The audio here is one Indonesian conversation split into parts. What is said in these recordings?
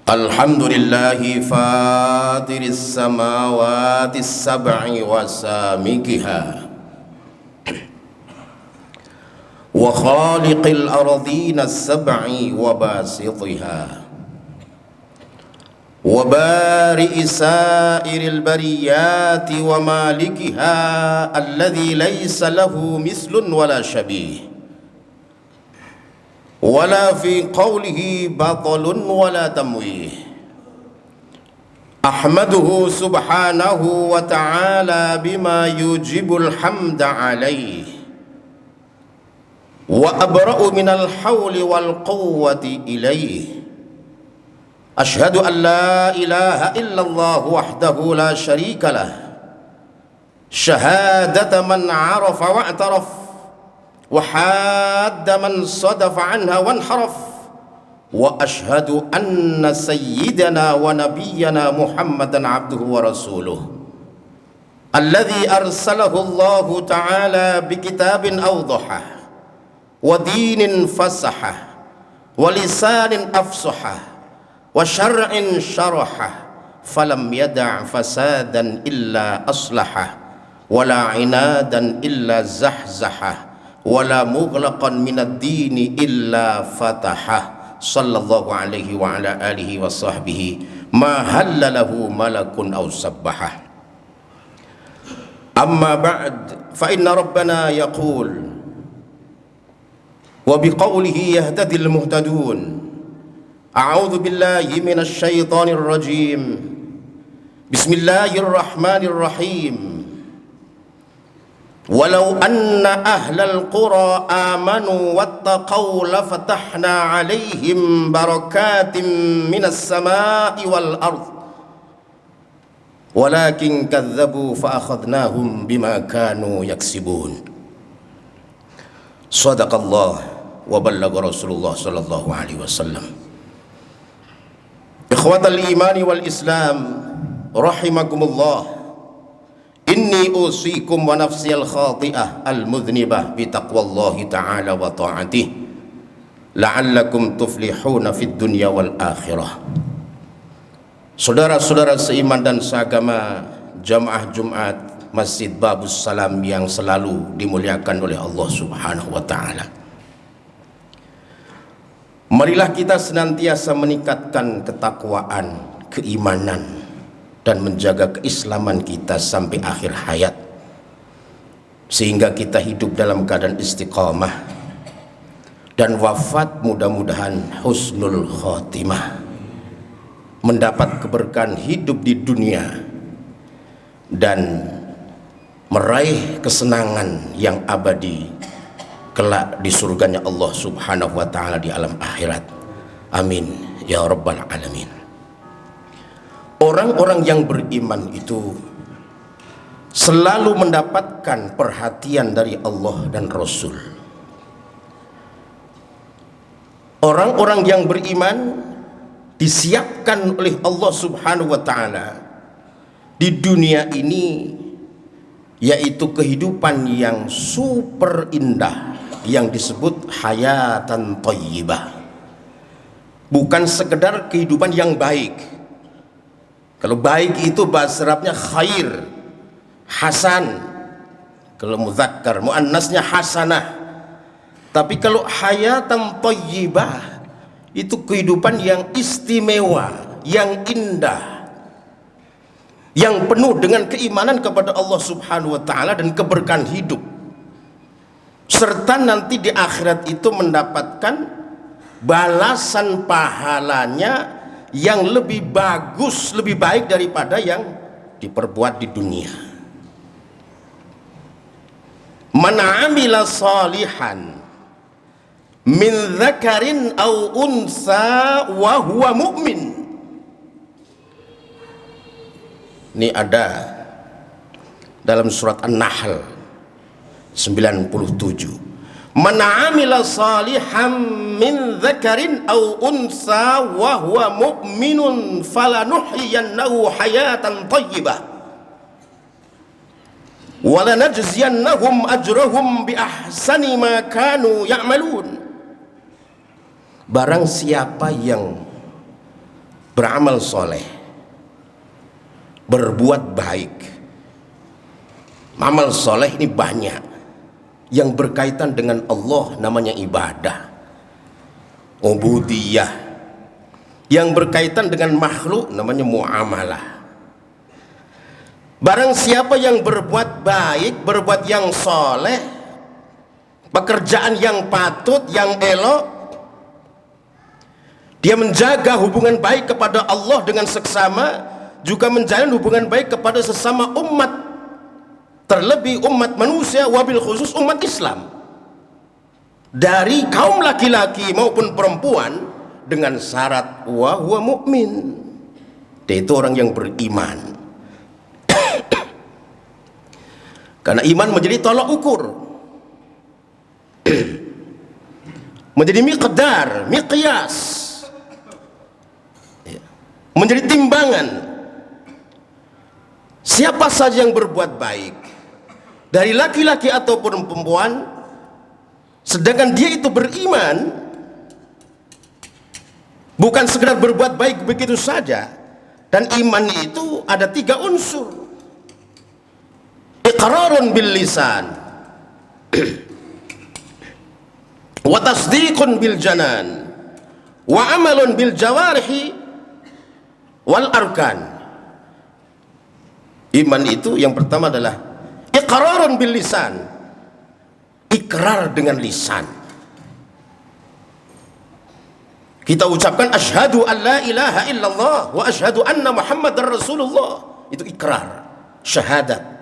Alhamdulillahi fatiris samawati sab'i wa samikiha wa khaliqil ardina sab'i wa basitiha wa bari'i sa'iril bariyati wa malikiha alladhi laysa lahu mislun wala syabih wala fi qawlihi batalun wala tamwih. Ahmaduhu subhanahu wa ta'ala bima yujibul hamda alaih wa abra'u minal hawli wal quwwati ilaih. Ashhadu an la ilaha illallah wahdahu la sharika lah, shahadata man arafa wa i'taraf wa hadda man sadafa anha wanharaf. Wa ashhadu anna sayyidana wa nabiyyana Muhammadan abduhu wa rasuluh alladhi arsalahu Allah ta'ala bi kitabin awdaha wa dinin fasaha wa lisanin afsaha wa syar'in syaraha falam yada' fasadan illa aslaha wala inadan illa zahzaha wala mughlaqan minad dini illa fataha. Sallallahu alaihi wa ala alihi wa sahbihi ma hallalahu malakun aw sabbaha. Amma ba'd, fa inna rabbana yaqul wa biqawlihi yahtadil muhtadun. A'udzu billahi minasy syaithanir rajim. Bismillahirrahmanirrahim. Walau anna ahlal qura amanu wattaqaw lafatahna alaihim barakatim minas samai wal ard walakin kadzabu fa akhadnahum bima kanu yaksibun. Shadaqallah wa ballagha Rasulullah sallallahu alaihi wasallam. Ikhwatal imani wal islam rahimakumullah. Inni usikum wa nafsiyal khati'ah al-mudhnibah bi taqwallahi ta'ala wa ta'atih la'allakum tuflihuna fid dunya wal akhirah. Saudara-saudara seiman dan seagama jamaah Jumat Masjid Babus Salam yang selalu dimuliakan oleh Allah Subhanahu wa ta'ala, marilah kita senantiasa meningkatkan ketakwaan, keimanan dan menjaga keislaman kita sampai akhir hayat, sehingga kita hidup dalam keadaan istiqamah dan wafat mudah-mudahan husnul khotimah, mendapat keberkahan hidup di dunia dan meraih kesenangan yang abadi kelak di surganya Allah Subhanahu wa ta'ala di alam akhirat. Amin ya rabbal alamin. Orang-orang yang beriman itu selalu mendapatkan perhatian dari Allah dan Rasul. Orang-orang yang beriman disiapkan oleh Allah Subhanahu wa ta'ala di dunia ini, yaitu kehidupan yang super indah yang disebut hayatan thayyibah. Bukan sekedar kehidupan yang baik. Kalau baik itu bahasa Arabnya khair, hasan. Kalau muzakkar, muannasnya hasanah. Tapi kalau hayatan thayyibah itu kehidupan yang istimewa, yang indah, yang penuh dengan keimanan kepada Allah Subhanahu wa ta'ala dan keberkahan hidup, serta nanti di akhirat itu mendapatkan balasan pahalanya yang lebih bagus, lebih baik daripada yang diperbuat di dunia. Man amila salihan min dzakarin aw unsa wa huwa mu'min. Ini ada dalam surat An-Nahl 97. Man amila salihan min dzakarin aw unsa wa huwa mu'minun falanuhyiyannahu hayatan thayyibah. walanajziyannahum ajrahum bi ahsani ma kanu ya'malun. Barang siapa yang beramal soleh, berbuat baik. Amal soleh ini banyak yang berkaitan dengan Allah, namanya ibadah, ubudiyah. Yang berkaitan dengan makhluk namanya muamalah. Barang siapa yang berbuat baik, berbuat yang soleh, pekerjaan yang patut, yang elok, dia menjaga hubungan baik kepada Allah dengan seksama, juga menjalin hubungan baik kepada sesama umat, terlebih umat manusia, wabil khusus umat Islam, dari kaum laki-laki maupun perempuan, dengan syarat wa huwa mu'min, dia itu orang yang beriman. Karena iman menjadi tolak ukur, menjadi miqdar, miqyas, menjadi timbangan. Siapa saja yang berbuat baik, dari laki-laki ataupun perempuan, sedangkan dia itu beriman, bukan sekedar berbuat baik begitu saja. Dan iman itu ada 3 unsur. Iqrarun bil lisan, wa tasdiqun bil janan, wa amalun bil jawarihi wal arkan. Iman itu yang pertama adalah iqrarun bil lisan, ikrar dengan lisan. Kita ucapkan asyhadu an la ilaha illallah wa asyhadu anna muhammadar rasulullah, itu ikrar, syahadat.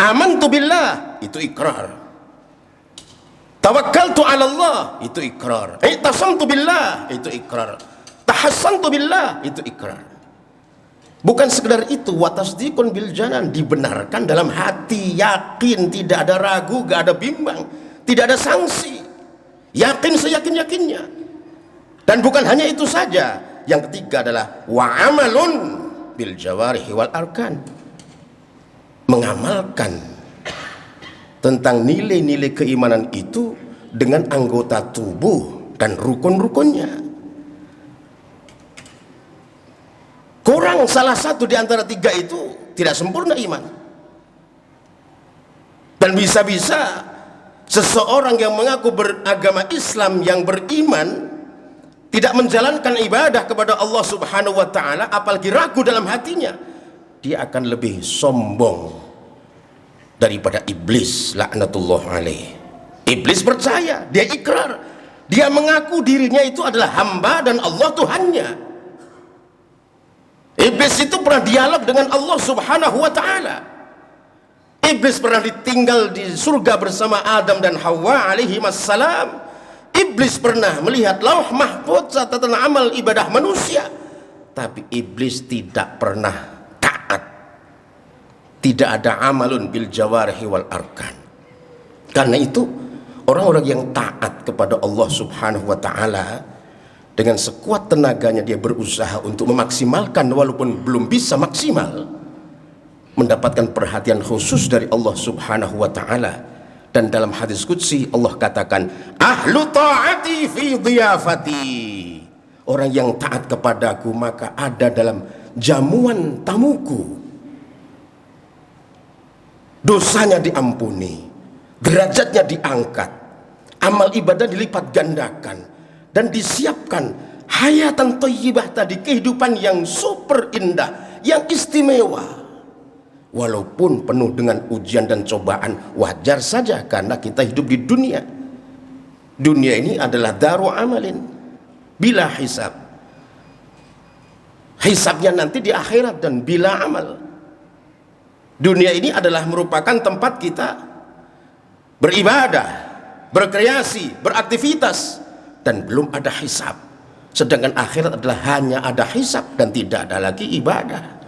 Amantu billah, itu ikrar. Tawakkaltu ala Allah, itu ikrar. I'tasamtu billah, itu ikrar. Tahassantu billah, itu ikrar. Bukan sekedar itu, wa tasdiqun bil janan, dibenarkan dalam hati, yakin, tidak ada ragu, gak ada bimbang, tidak ada sanksi, yakin seyakin-yakinnya. Dan bukan hanya itu saja, yang ketiga adalah wa amalun bil jawarihi wal arkan, mengamalkan tentang nilai-nilai keimanan itu dengan anggota tubuh dan rukun-rukunnya. Kurang salah satu di antara 3 itu, tidak sempurna iman. Dan bisa-bisa seseorang yang mengaku beragama Islam, yang beriman, tidak menjalankan ibadah kepada Allah Subhanahu wa ta'ala, apalagi ragu dalam hatinya, dia akan lebih sombong daripada iblis laknatullah alaih. Iblis percaya, dia ikrar, dia mengaku dirinya itu adalah hamba dan Allah Tuhannya. Iblis itu pernah dialog dengan Allah Subhanahu wa ta'ala. Iblis pernah ditinggal di surga bersama Adam dan Hawa alaihi wassalam. Iblis pernah melihat lauh mahfuz catatan amal ibadah manusia. Tapi iblis tidak pernah taat. Tidak ada amalun bil jawarihi wal arkan. Karena itu orang-orang yang taat kepada Allah Subhanahu wa ta'ala, dengan sekuat tenaganya dia berusaha untuk memaksimalkan, walaupun belum bisa maksimal, mendapatkan perhatian khusus dari Allah Subhanahu wa ta'ala. Dan dalam hadis qudsi Allah katakan, ahlu ta'ati fi dhiyafati, orang yang taat kepadaku maka ada dalam jamuan tamuku. Dosanya diampuni, derajatnya diangkat, amal ibadah dilipat gandakan, dan disiapkan hayatan thayyibah tadi, kehidupan yang super indah, yang istimewa. Walaupun penuh dengan ujian dan cobaan, wajar saja karena kita hidup di dunia. Dunia ini adalah daru amalin bila hisab. Hisabnya nanti di akhirat dan bila amal. Dunia ini adalah merupakan tempat kita beribadah, berkreasi, beraktivitas, dan belum ada hisab. Sedangkan akhirat adalah hanya ada hisab dan tidak ada lagi ibadah.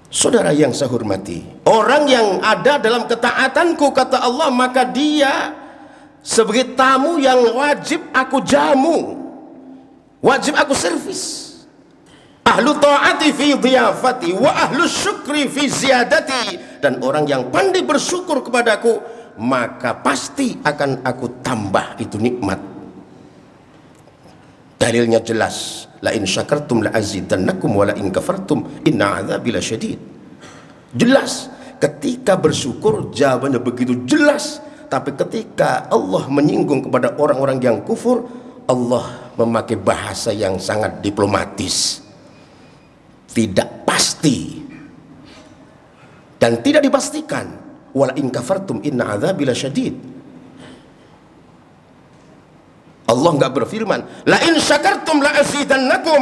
Saudara yang saya hormati, orang yang ada dalam ketaatanku, kata Allah, maka dia sebagai tamu yang wajib aku jamu, wajib aku servis. ahlu ta'ati fi dhiyafati wa ahlu syukri fi ziyadati, dan orang yang pandai bersyukur kepadaku maka pasti akan aku tambah itu nikmat. Dalilnya jelas, la in syakartum la azidannakum wa la in kafartum inna adzabi lasyadid. Jelas, ketika bersyukur jawabannya begitu jelas. Tapi ketika Allah menyinggung kepada orang-orang yang kufur, Allah memakai bahasa yang sangat diplomatis, tidak pasti dan tidak dipastikan. Wala in kafartum inna adzabi lasyadid. Allah enggak berfirman la in syakartum la azidannakum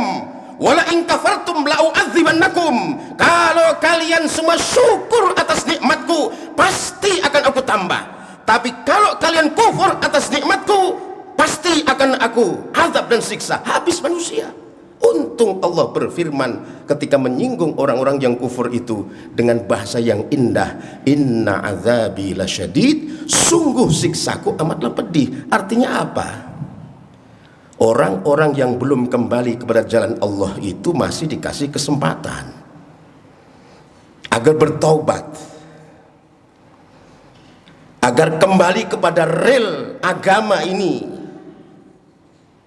wala in kafartum la u'adzibannakum. Kalau kalian semua syukur atas nikmatku pasti akan aku tambah, tapi kalau kalian kufur atas nikmatku pasti akan aku azab dan siksa. Habis manusia. Untung Allah berfirman ketika menyinggung orang-orang yang kufur itu dengan bahasa yang indah, inna azabi lasyadid, sungguh siksaku amatlah pedih. Artinya apa? Orang-orang yang belum kembali kepada jalan Allah itu masih dikasih kesempatan agar bertaubat, agar kembali kepada rel agama ini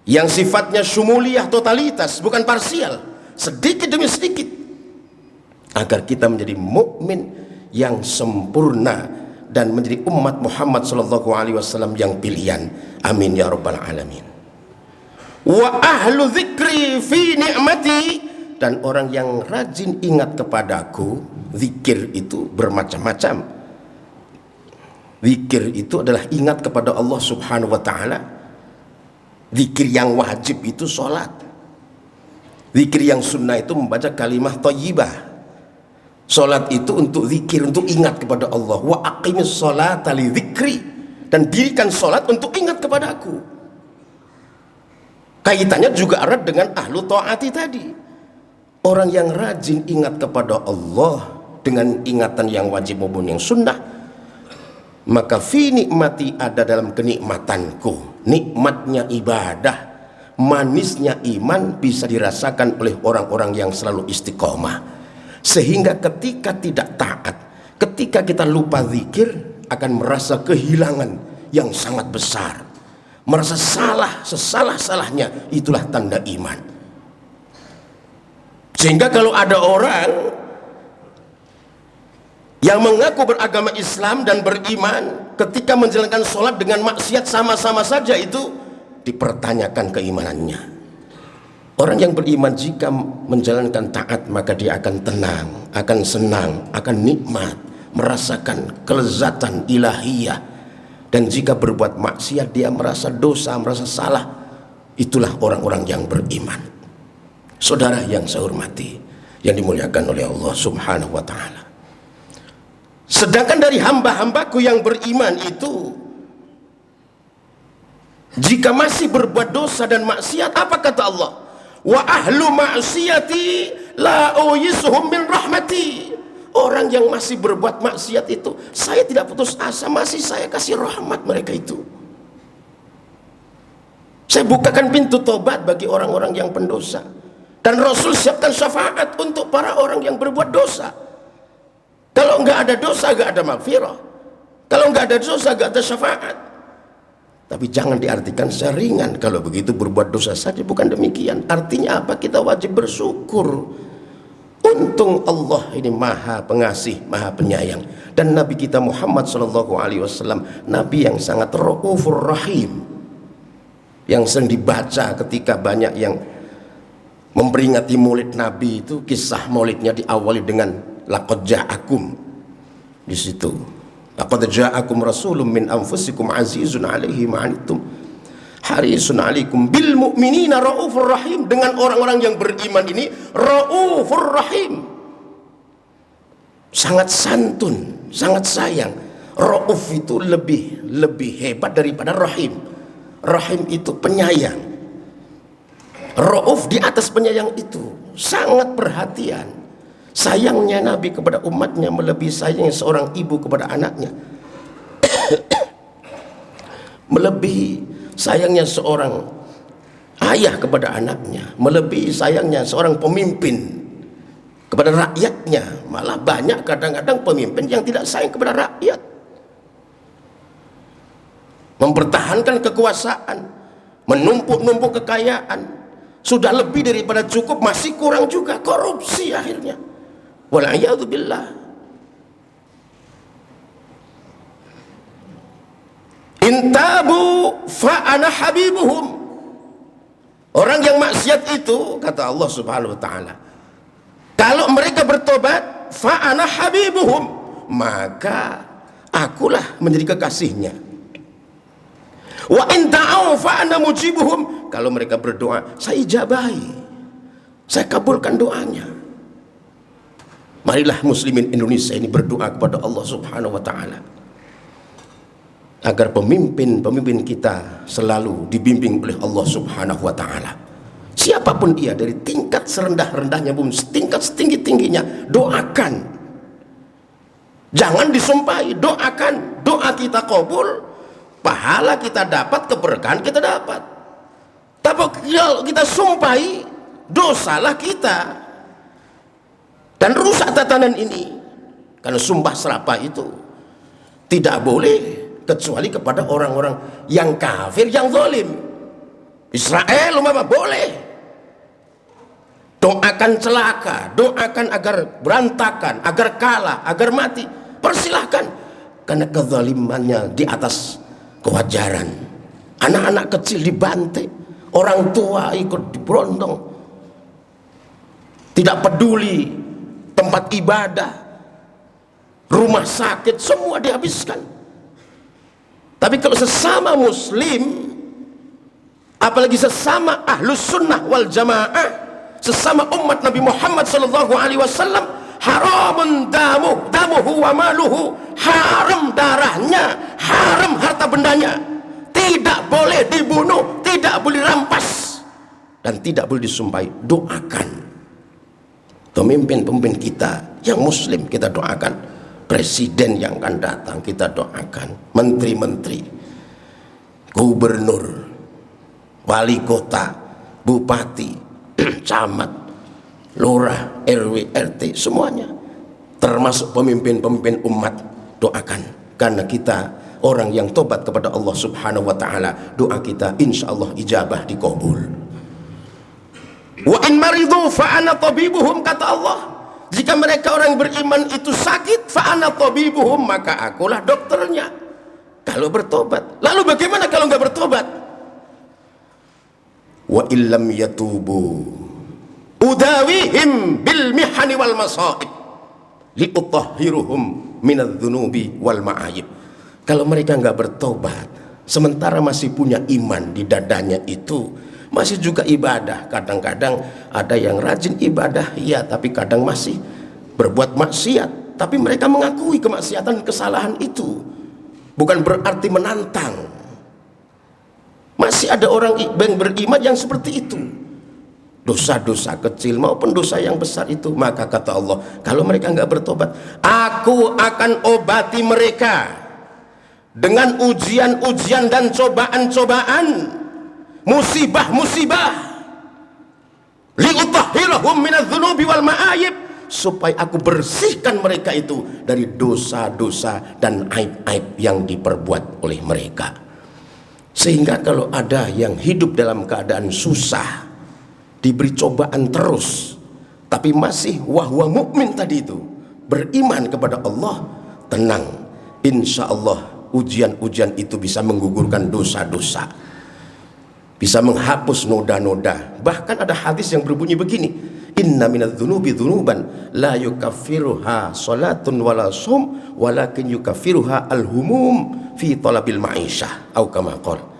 yang sifatnya syumuliyah, totalitas, bukan parsial, sedikit demi sedikit, agar kita menjadi mukmin yang sempurna dan menjadi umat Muhammad SAW yang pilihan. Amin ya rabbal alamin. Wa ahlu dzikri fi ni'mati, dan orang yang rajin ingat kepadaku. Zikir itu bermacam-macam. Zikir itu adalah ingat kepada Allah Subhanahu wa ta'ala. Zikir yang wajib itu sholat. Zikir yang sunnah itu membaca kalimah thayyibah. Sholat itu untuk zikir, untuk ingat kepada Allah. Wa aqimis sholata li dzikri, dan dirikan sholat untuk ingat kepadaku. Kaitannya juga erat dengan ahlu ta'ati tadi. Orang yang rajin ingat kepada Allah dengan ingatan yang wajib maupun yang sunnah, maka fi nikmati, ada dalam kenikmatanku. Nikmatnya ibadah, manisnya iman bisa dirasakan oleh orang-orang yang selalu istiqomah. Sehingga ketika tidak taat, ketika kita lupa zikir, akan merasa kehilangan yang sangat besar, merasa salah sesalah-salahnya. Itulah tanda iman. Sehingga kalau ada orang yang mengaku beragama Islam dan beriman, ketika menjalankan sholat dengan maksiat sama-sama saja, itu dipertanyakan keimanannya. Orang yang beriman jika menjalankan taat, maka dia akan tenang, akan senang, akan nikmat, merasakan kelezatan ilahiyah. Dan jika berbuat maksiat, dia merasa dosa, merasa salah. Itulah orang-orang yang beriman. Saudara yang saya hormati, yang dimuliakan oleh Allah Subhanahu wa ta'ala. Sedangkan dari hamba-hambaku yang beriman itu, jika masih berbuat dosa dan maksiat, apa kata Allah? Wa ahlu ma'siyati la uyisuhum min rahmati. Orang yang masih berbuat maksiat itu, saya tidak putus asa, masih saya kasih rahmat mereka itu. Saya bukakan pintu tobat bagi orang-orang yang pendosa. Dan Rasul siapkan syafaat untuk para orang yang berbuat dosa. Kalau nggak ada dosa, nggak ada maghfirah. Kalau nggak ada dosa, nggak ada syafaat. Tapi jangan diartikan seringan kalau begitu berbuat dosa saja. Bukan demikian. Artinya apa? Kita wajib bersyukur. Untung Allah ini maha pengasih, maha penyayang. Dan Nabi kita Muhammad SAW, Nabi yang sangat Raufur Rahim, yang sering dibaca ketika banyak yang memperingati maulid Nabi itu. Kisah maulidnya diawali dengan laqad ja'akum. Di situ laqad ja'akum rasulun min anfusikum azizun 'alaihi ma 'anittum harisun 'alaikum bil mu'minina raufur rahim. Dengan orang-orang yang beriman ini raufur rahim, sangat santun, sangat sayang. Rauf itu lebih hebat daripada rahim. Rahim itu penyayang. Rauf di atas penyayang itu, sangat perhatian. Sayangnya Nabi kepada umatnya melebihi sayangnya seorang ibu kepada anaknya. Melebihi sayangnya seorang ayah kepada anaknya, melebihi sayangnya seorang pemimpin kepada rakyatnya. Malah banyak kadang-kadang pemimpin yang tidak sayang kepada rakyat, mempertahankan kekuasaan, menumpuk-numpuk kekayaan, sudah lebih daripada cukup masih kurang juga, korupsi akhirnya. Wal'iyadzubillah. Intabu fa'ana habibuhum. Orang yang maksiat itu, kata Allah Subhanahu wa ta'ala, kalau mereka bertobat, fa'ana habibuhum, maka akulah menjadi kekasihnya. Wa in ta'au fa'ana mujibuhum, kalau mereka berdoa, saya ijabahi, saya kabulkan doanya. Marilah muslimin Indonesia ini berdoa kepada Allah Subhanahu wa ta'ala agar pemimpin-pemimpin kita selalu dibimbing oleh Allah Subhanahu wa ta'ala. Siapapun dia, dari tingkat serendah-rendahnya pun tingkat setinggi-tingginya, doakan. Jangan disumpahi, doakan. Doa kita kabul, pahala kita dapat, keberkahan kita dapat. Tapi kalau kita sumpahi, dosalah kita dan rusak tatanan ini. Karena sumpah serapah itu tidak boleh kecuali kepada orang-orang yang kafir, yang zalim. Israel umpama boleh, doakan celaka, doakan agar berantakan, agar kalah, agar mati, persilahkan, karena kezalimannya di atas kewajaran. Anak-anak kecil dibantai, orang tua ikut diberondong, tidak peduli tempat ibadah, rumah sakit, semua dihabiskan. Tapi kalau sesama muslim, apalagi sesama ahlus sunnah wal jamaah, sesama umat Nabi Muhammad sallallahu alaihi wasallam, haramun damuhu wa maluhu, haram darahnya, haram harta bendanya, tidak boleh dibunuh, tidak boleh rampas, dan tidak boleh disumpahi. Doakan pemimpin-pemimpin kita yang muslim, kita doakan. Presiden yang akan datang kita doakan, menteri-menteri, gubernur, wali kota, bupati, camat, lurah, RW, RT, semuanya, termasuk pemimpin-pemimpin umat, doakan. Karena kita orang yang tobat kepada Allah Subhanahu wa ta'ala, doa kita insya Allah ijabah, dikabul. Wa in maridu fa'ana tabibuhum, kata Allah, jika mereka orang beriman itu sakit, fa'ana tabibuhum, maka akulah dokternya. Kalau bertobat. Lalu bagaimana kalau nggak bertobat? Wa illam yatubu udawihim bil mihani wal masaib liutahhiruhum minadz-dzunubi wal ma'ayib. Kalau mereka nggak bertobat, sementara masih punya iman di dadanya itu, masih juga ibadah, kadang-kadang ada yang rajin ibadah, ya, tapi kadang masih berbuat maksiat. Tapi mereka mengakui kemaksiatan, kesalahan itu bukan berarti menantang. Masih ada orang yang beriman yang seperti itu, dosa-dosa kecil maupun dosa yang besar itu. Maka kata Allah, kalau mereka nggak bertobat, aku akan obati mereka dengan ujian-ujian dan cobaan-cobaan, musibah-musibah, liutahhirahum minadz-dzunubi wal ma'ayib, supaya aku bersihkan mereka itu dari dosa-dosa dan aib-aib yang diperbuat oleh mereka. Sehingga kalau ada yang hidup dalam keadaan susah, diberi cobaan terus, tapi masih wahwa mukmin tadi itu, beriman kepada Allah, tenang, insya Allah ujian-ujian itu bisa menggugurkan dosa-dosa, bisa menghapus noda-noda. Bahkan ada hadis yang berbunyi begini, inna minadz-dzunubi dzunuban la yukaffiruha salatun wala shum walakin yukaffiruha al-humum fi talabil ma'isyah au kama qala.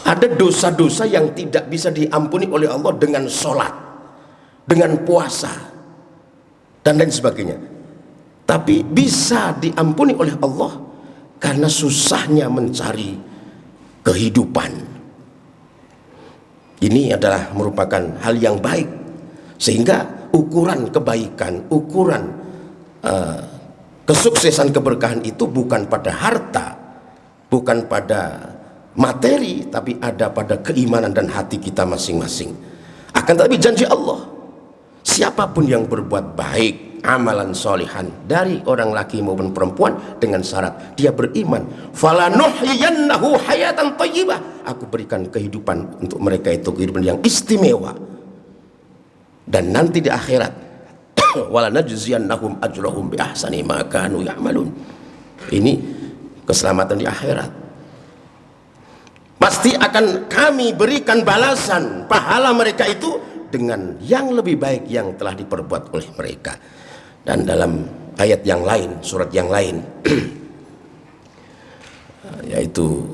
Ada dosa-dosa yang tidak bisa diampuni oleh Allah dengan sholat, dengan puasa, dan lain sebagainya. Tapi bisa diampuni oleh Allah karena susahnya mencari kehidupan. Ini adalah merupakan hal yang baik, sehingga ukuran kebaikan, ukuran kesuksesan, keberkahan itu bukan pada harta, bukan pada materi, tapi ada pada keimanan dan hati kita masing-masing. Akan tetapi janji Allah, siapapun yang berbuat baik, amalan solihan dari orang laki maupun perempuan dengan syarat dia beriman, falanuhyiyannahu hayatan thayyibah, aku berikan kehidupan untuk mereka itu kehidupan yang istimewa, dan nanti di akhirat walanajziyannahum ajrahum bi ahsani ma kanu ya'malun. Ini keselamatan di akhirat. Pasti akan kami berikan balasan pahala mereka itu dengan yang lebih baik yang telah diperbuat oleh mereka. Dan dalam ayat yang lain, surat yang lain yaitu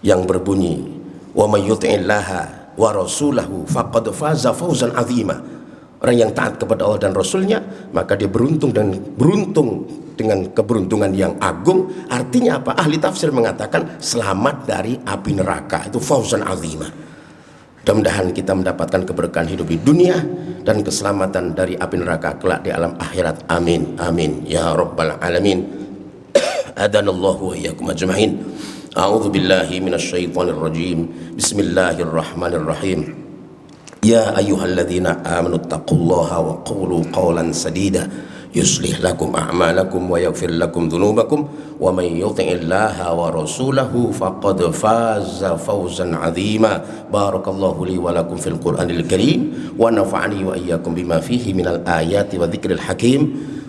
yang berbunyi wa may yuti'illaha wa rasulahu faqad faza fawzan 'azima. Orang yang taat kepada Allah dan Rasulnya, maka dia beruntung dengan keberuntungan yang agung. Artinya apa? Ahli tafsir mengatakan selamat dari api neraka, itu fauzan azimah. Mudah-mudahan kita mendapatkan keberkahan hidup di dunia dan keselamatan dari api neraka kelak di alam akhirat. Amin amin ya rabbal alamin. Adanallahu wa iyyakum ajma'in. A'udzu billahi minasyaitonir rajim. Bismillahirrahmanirrahim. Ya ayyuhalladzina amanu taqullaha wa qulu qawlan sadida yuslih lakum a'malakum wa yaghfir lakum dhunubakum wa may yuti'illaha wa rasulahu faqad faza fawzan 'azima. Barakallahu li wa lakum fil Qur'anil Karim wa nafa'ani wa iyyakum bima fihi minal ayati wa dzikril hakim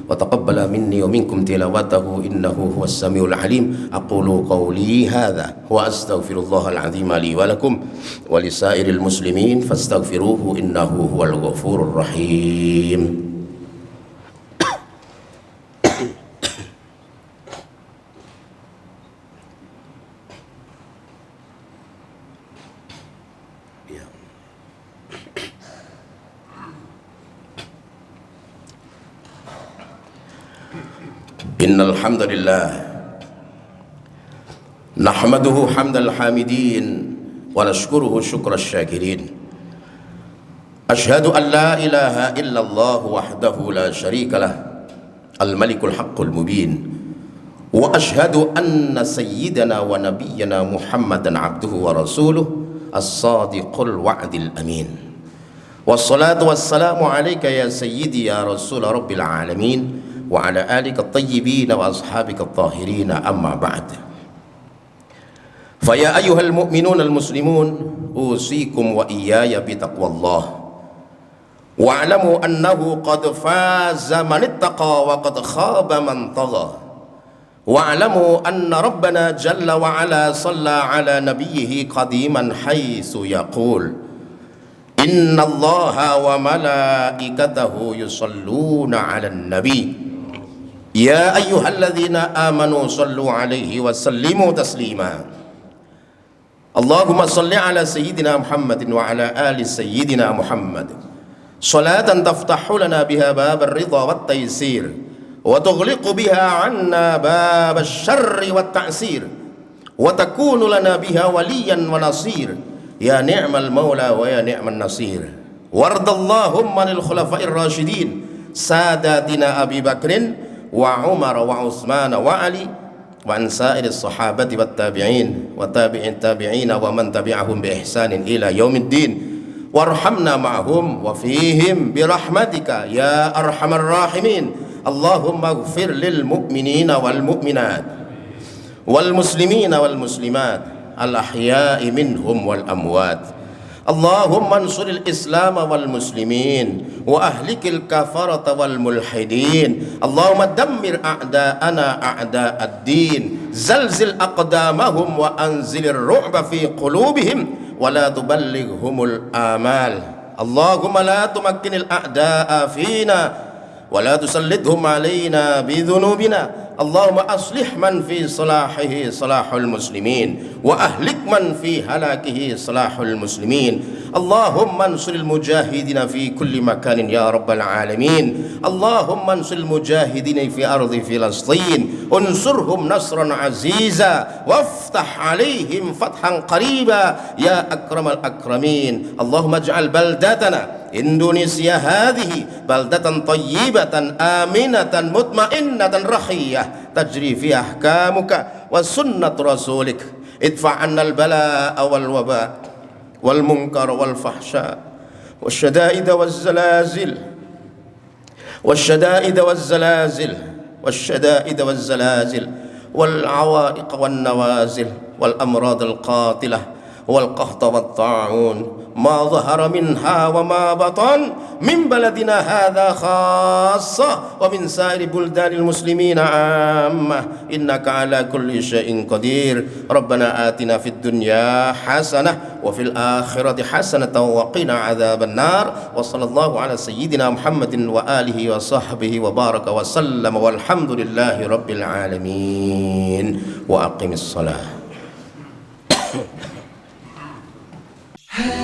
wa taqabbala minni wa minkum tilawatahu innahu huwas samiul alim. Aqulu qawli hadza wa astaghfirullahal azim li wa lakum wa lisairil muslimin fastaghfiruhu innahu huwal ghafurur rahim. Innal hamdalillah nahmaduhu hamdal hamidin wa nashkuruhu syukras syakirin. Ashhadu an la ilaha illallah wahdahu la syarika lah al malikul haqqul mubin wa ashhadu anna sayyidana wa nabiyyana Muhammadan abduhu wa rasuluh as-sadiqul wa'dil amin. Wassalatu wassalamu alayka ya sayyidi ya rasul rabbil alamin wa ala alika at-tayyibin wa ashabika at-tahirin, amma ba'd. Fa ya ayyuhal mu'minun al-muslimun usikum wa iyaya bi taqwallah wa'lamu annahu qad faza man ittaqa wa qad khaba man tagha. Wa'lamu anna rabbana jalla wa ala salla ala nabiyhi qadiman haythu yaqul inna allaha wa malaikatahu yusalluna ala nabi ya ayyuhalladzina amanu sallu alaihi wa sallimu taslima. Allahumma salli ala sayyidina Muhammadin wa ala ali sayyidina Muhammad salatan taftahu lana biha babar ridha wat taysir wa tughliqu biha 'anna babasy syarri wat ta'sir wa takunu lana biha waliyan wa nasir ya ni'mal maula wa ya ni'man nasir. Wardallahumma lil khulafa'ir rasyidin sadatina Abi Bakrin wa Umar wa Utsman wa Ali wa an sa'iris sahabati wat tabi'in wa tabi'in tabi'ina wa man tabi'ahum bi ihsanin ila yaumiddin warhamna ma'hum wa fihim bi rahmatika ya arhamar rahimin. Allahumma ighfir lil mu'minina wal mu'minat wal muslimina wal muslimat al ahya'i minhum wal amwat. Allahumma ansuril islam wal muslimin wa ahlikil kafarata wal mulhidin. Allahumma dammir a'da'ana a'da'ad din zalzil aqdamahum wa anzilir ru'ba fi qulubihim wa la tuballighumul amal. Allahumma la tumakkinil a'da'a fina wa la tusallidhum alaina bidhunubina. Allahumma aslih man fi salahihi salahul muslimin wa ahlik man fi halakihi salahul muslimin. Allahumma ansuril mujahidina fi kulli makanin ya rabbal alamin. Allahumma ansuril mujahidina fi ardi Filastin unsurhum nasran aziza waftah alaihim fathan qariba ya akramal akramin. Allahumma ij'al baldatana Indonesia hadhihi baldatan tayyibatan aminatan mutmainnatan rahiyah tajri fi ahkamuka wa sunnat rasulik ادفع عنا البلاء والوباء والمنكر والفحشاء والشدائد والزلازل والعوائق والنوازل والأمراض القاتلة والقحط والطاعون ما ظهر منها وما بطن من بلدنا هذا خاصة ومن سائر بلدان المسلمين عامة إنك على كل شيء قدير ربنا آتنا في الدنيا حسنة وفي الآخرة حسنة وقنا عذاب النار وصلى الله على سيدنا محمد وآله وصحبه وبارك وسلم والحمد لله رب العالمين وأقم الصلاة. Ah